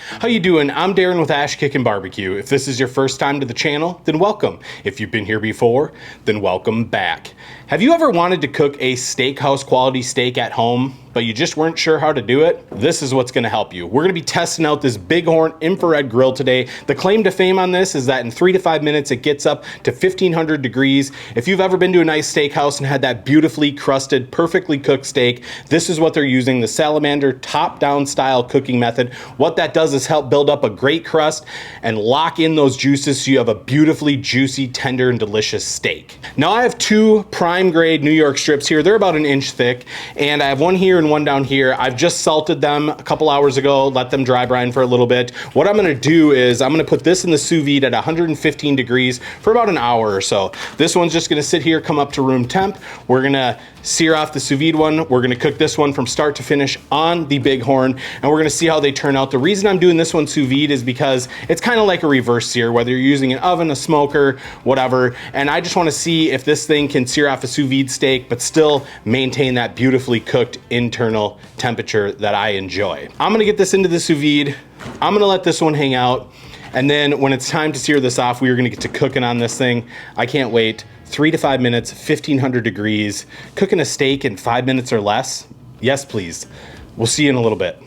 How you doing? I'm Darren with Kickin BBQ. If this is your first time to the channel, then welcome. If you've been here before, then welcome back. Have you ever wanted to cook a steakhouse quality steak at home, but you just weren't sure how to do it? This is what's gonna help you. We're gonna be testing out this Bighorn infrared grill today. The claim to fame on this is that in 3 to 5 minutes, it gets up to 1500 degrees. If you've ever been to a nice steakhouse and had that beautifully crusted, perfectly cooked steak, this is what they're using, the salamander top-down style cooking method. What that does is help build up a great crust and lock in those juices so you have a beautifully juicy, tender, and delicious steak. Now I have 2 prime grade New York strips here. They're about 1 inch thick, and I have one here and one down here. I've just salted them a couple hours ago, let them dry brine for a little bit. What I'm gonna do is I'm gonna put this in the sous vide at 115 degrees for about an hour or so. This one's just gonna sit here, come up to room temp. We're gonna sear off the sous vide one. We're gonna cook this one from start to finish on the Bighorn, and we're gonna see how they turn out. The reason I'm doing this one sous vide is because it's kind of like a reverse sear, whether you're using an oven, a smoker, whatever. And I just wanna see if this thing can sear off a sous vide steak, but still maintain that beautifully cooked internal temperature that I enjoy. I'm gonna get this into the sous vide. I'm gonna let this one hang out. And then when it's time to sear this off, we are gonna get to cooking on this thing. I can't wait. 3 to 5 minutes, 1500 degrees. Cooking a steak in 5 minutes or less? Yes, please. We'll see you in a little bit.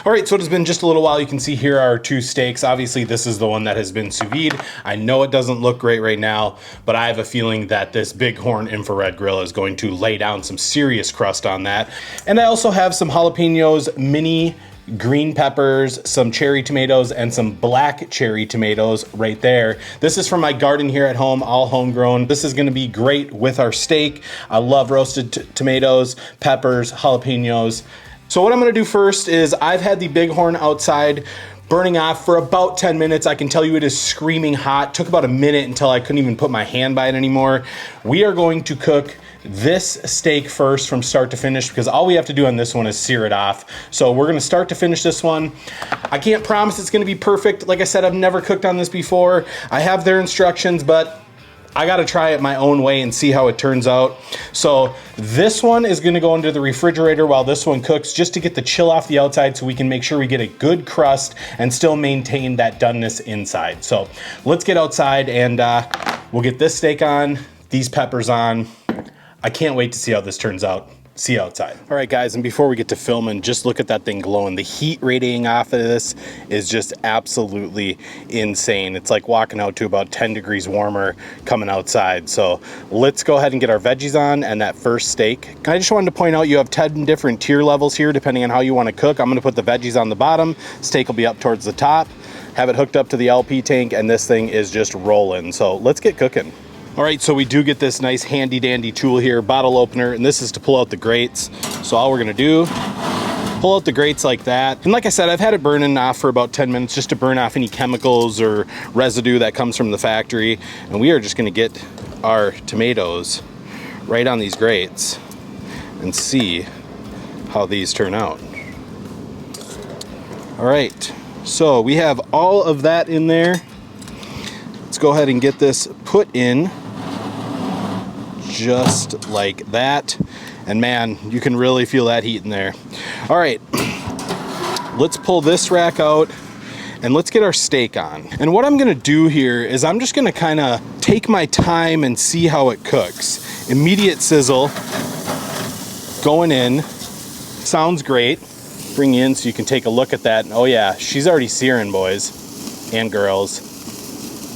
All right, so it has been just a little while. You can see here are 2 steaks. Obviously, this is the one that has been sous vide. I know it doesn't look great right now, but I have a feeling that this Bighorn infrared grill is going to lay down some serious crust on that. And I also have some jalapenos, mini green peppers, some cherry tomatoes, and some black cherry tomatoes right there. This is from my garden here at home, all homegrown. This is gonna be great with our steak. I love roasted tomatoes, peppers, jalapenos. So what I'm gonna do first is I've had the Bighorn outside burning off for about 10 minutes. I can tell you it is screaming hot. Took about a minute until I couldn't even put my hand by it anymore. We are going to cook this steak first from start to finish because all we have to do on this one is sear it off. So we're gonna start to finish this one. I can't promise it's gonna be perfect. Like I said, I've never cooked on this before. I have their instructions, but I gotta try it my own way and see how it turns out. So this one is gonna go into the refrigerator while this one cooks just to get the chill off the outside so we can make sure we get a good crust and still maintain that doneness inside. So let's get outside and we'll get this steak on, these peppers on. I can't wait to see how this turns out. See you outside. All right, guys, and before we get to filming, just look at that thing glowing. The heat radiating off of this is just absolutely insane. It's like walking out to about 10 degrees warmer coming outside. So let's go ahead and get our veggies on and that first steak. I just wanted to point out you have 10 different tier levels here depending on how you want to cook. I'm gonna put the veggies on the bottom, steak will be up towards the top, have it hooked up to the LP tank, and this thing is just rolling. So let's get cooking. All right, so we do get this nice handy dandy tool here, bottle opener, and this is to pull out the grates. So all we're gonna do, pull out the grates like that. And like I said, I've had it burning off for about 10 minutes just to burn off any chemicals or residue that comes from the factory. And we are just gonna get our tomatoes right on these grates and see how these turn out. All right, so we have all of that in there. Let's go ahead and get this put in just like that. And man, you can really feel that heat in there. All right, let's pull this rack out and let's get our steak on. And what I'm gonna do here is I'm just gonna kinda take my time and see how it cooks. Immediate sizzle going in. Sounds great. Bring you in so you can take a look at that. Oh yeah, she's already searing, boys and girls.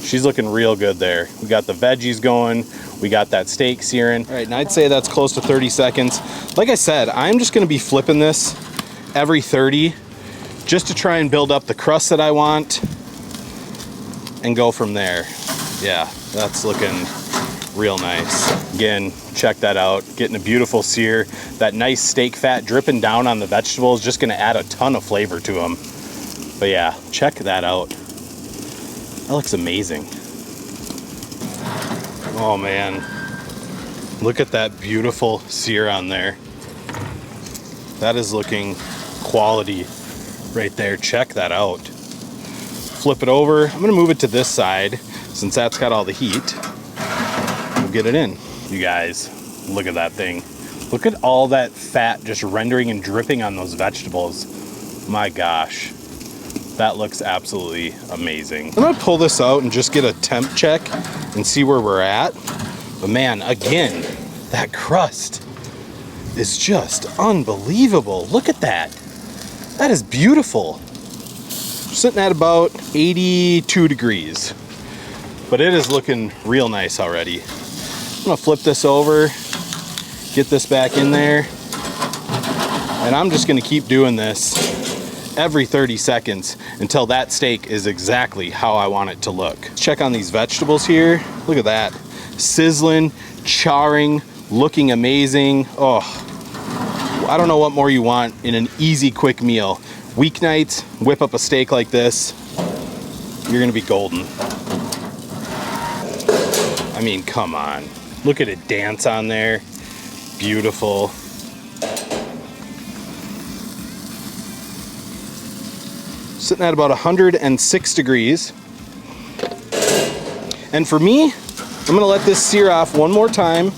She's looking real good there. We got the veggies going. We got that steak searing. All right, and I'd say that's close to 30 seconds. Like I said, I'm just gonna be flipping this every 30 just to try and build up the crust that I want and go from there. Yeah, that's looking real nice. Again, check that out. Getting a beautiful sear. That nice steak fat dripping down on the vegetables, just gonna add a ton of flavor to them. But yeah, check that out. That looks amazing. Oh man, look at that beautiful sear on there. That is looking quality right there. Check that out. Flip it over. I'm gonna move it to this side since that's got all the heat. We'll get it in. You guys, look at that thing. Look at all that fat just rendering and dripping on those vegetables. My gosh. That looks absolutely amazing. I'm gonna pull this out and just get a temp check and see where we're at. But man, again, that crust is just unbelievable. Look at that. That is beautiful. Sitting at about 82 degrees. But it is looking real nice already. I'm gonna flip this over, get this back in there, and I'm just gonna keep doing this every 30 seconds until that steak is exactly how I want it to look. Check on these vegetables here. Look at that. Sizzling, charring, looking amazing. Oh, I don't know what more you want in an easy, quick meal. Weeknights, whip up a steak like this, you're gonna be golden. I mean, come on. Look at it dance on there. Beautiful. Sitting at about 106 degrees. And for me, I'm gonna let this sear off one more time,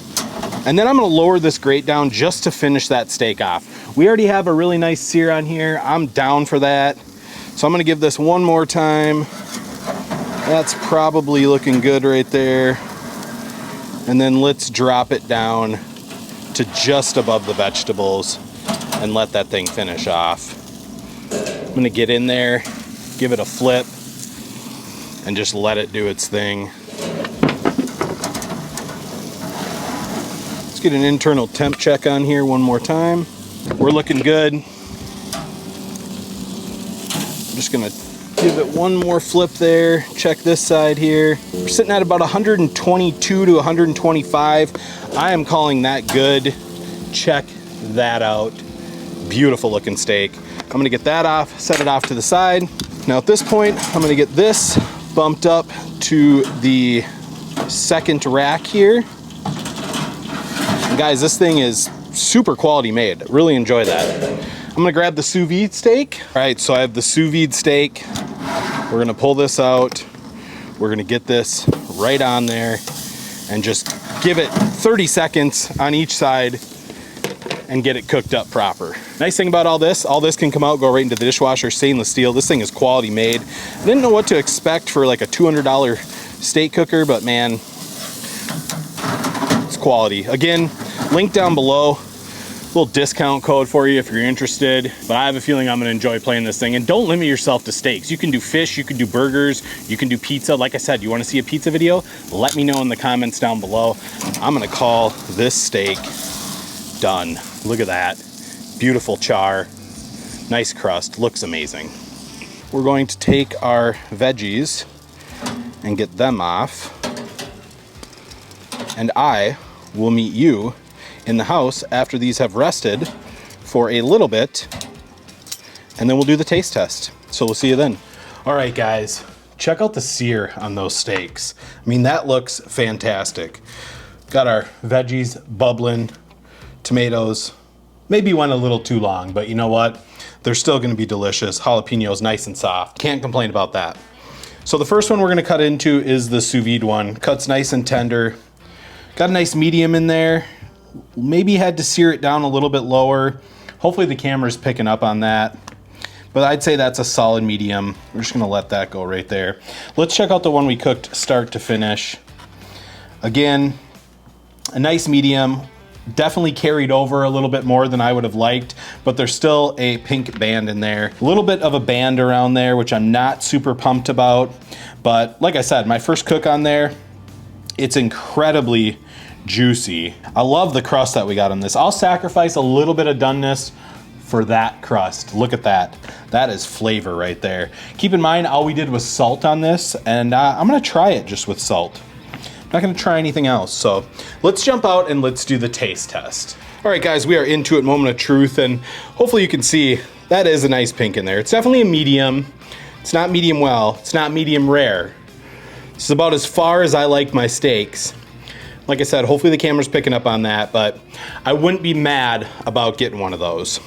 and then I'm gonna lower this grate down just to finish that steak off. We already have a really nice sear on here. I'm down for that. So I'm gonna give this one more time. That's probably looking good right there. And then let's drop it down to just above the vegetables and let that thing finish off. I'm gonna get in there, give it a flip, and just let it do its thing. Let's get an internal temp check on here one more time. We're looking good. I'm just gonna give it one more flip there. Check this side here. We're sitting at about 122 to 125. I am calling that good. Check that out. Beautiful looking steak. I'm gonna get that off, set it off to the side. Now at this point, I'm gonna get this bumped up to the second rack here. And guys, this thing is super quality made. Really enjoy that. I'm gonna grab the sous vide steak. All right, so I have the sous vide steak. We're gonna pull this out. We're gonna get this right on there and just give it 30 seconds on each side and get it cooked up proper. Nice thing about all this can come out, go right into the dishwasher, stainless steel. This thing is quality made. I didn't know what to expect for like a $200 steak cooker, but man, it's quality. Again, link down below. Little discount code for you if you're interested, but I have a feeling I'm gonna enjoy playing this thing. And don't limit yourself to steaks. You can do fish, you can do burgers, you can do pizza. Like I said, you wanna see a pizza video? Let me know in the comments down below. I'm gonna call this steak done. Look at that. Beautiful char, nice crust, looks amazing. We're going to take our veggies and get them off. And I will meet you in the house after these have rested for a little bit, and then we'll do the taste test. So we'll see you then. All right, guys, check out the sear on those steaks. I mean, that looks fantastic. Got our veggies bubbling, tomatoes. Maybe went a little too long, but you know what? They're still gonna be delicious. Jalapenos nice and soft. Can't complain about that. So the first one we're gonna cut into is the sous vide one. Cuts nice and tender. Got a nice medium in there. Maybe had to sear it down a little bit lower. Hopefully the camera's picking up on that. But I'd say that's a solid medium. We're just gonna let that go right there. Let's check out the one we cooked start to finish. Again, a nice medium. Definitely carried over a little bit more than I would have liked, but there's still a pink band in there. A little bit of a band around there, which I'm not super pumped about. But like I said, my first cook on there, it's incredibly juicy. I love the crust that we got on this. I'll sacrifice a little bit of doneness for that crust. Look at that. That is flavor right there. Keep in mind, all we did was salt on this, and I'm gonna try it just with salt. Not gonna try anything else. So let's jump out and let's do the taste test. All right, guys, we are into it, moment of truth, and hopefully you can see that is a nice pink in there. It's definitely a medium. It's not medium well. It's not medium rare. This is about as far as I like my steaks. Like I said, hopefully the camera's picking up on that, but I wouldn't be mad about getting one of those.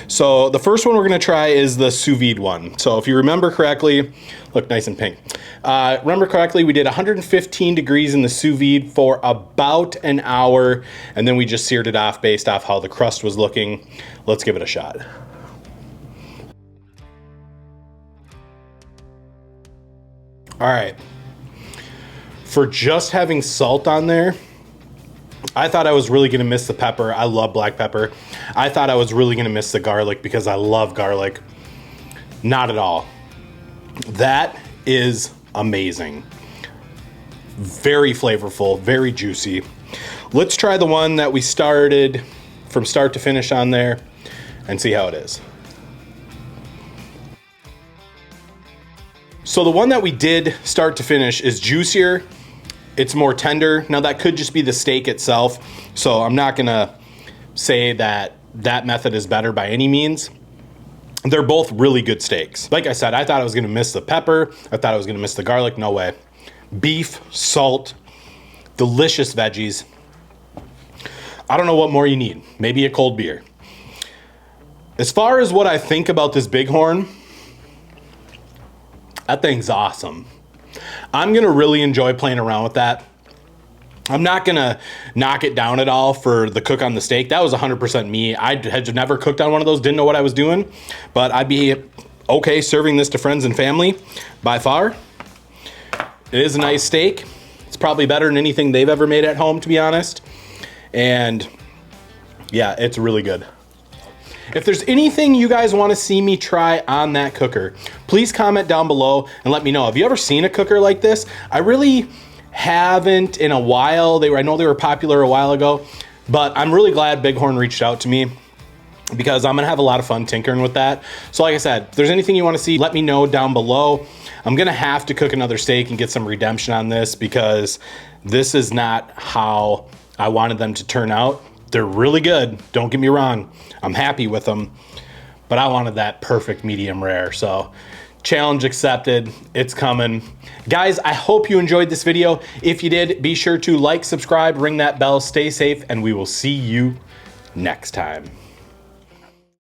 So the first one we're gonna try is the sous vide one. So if you remember correctly, look nice and pink. Remember correctly, we did 115 degrees in the sous vide for about an hour, and then we just seared it off based off how the crust was looking. Let's give it a shot. All right. For just having salt on there, I thought I was really gonna miss the pepper. I love black pepper. I thought I was really gonna miss the garlic because I love garlic. Not at all. That is amazing. Very flavorful, very juicy. Let's try the one that we started from start to finish on there and see how it is. So the one that we did start to finish is juicier. It's more tender. Now that could just be the steak itself. So I'm not gonna say that that method is better by any means. They're both really good steaks. Like I said, I thought I was gonna miss the pepper. I thought I was gonna miss the garlic. No way. Beef, salt, delicious veggies. I don't know what more you need. Maybe a cold beer. As far as what I think about this Bighorn, that thing's awesome. I'm gonna really enjoy playing around with that. I'm not gonna knock it down at all for the cook on the steak. That was 100% me. I had never cooked on one of those, didn't know what I was doing, but I'd be okay serving this to friends and family by far. It is a nice steak. It's probably better than anything they've ever made at home, to be honest. And yeah, it's really good. If there's anything you guys want to see me try on that cooker, please comment down below and let me know. Have you ever seen a cooker like this? I really haven't in a while. I know they were popular a while ago, but I'm really glad Bighorn reached out to me because I'm gonna have a lot of fun tinkering with that. So like I said, if there's anything you want to see, let me know down below. I'm gonna have to cook another steak and get some redemption on this because this is not how I wanted them to turn out. They're really good, don't get me wrong. I'm happy with them, but I wanted that perfect medium rare. So challenge accepted, it's coming. Guys, I hope you enjoyed this video. If you did, be sure to like, subscribe, ring that bell, stay safe, and we will see you next time.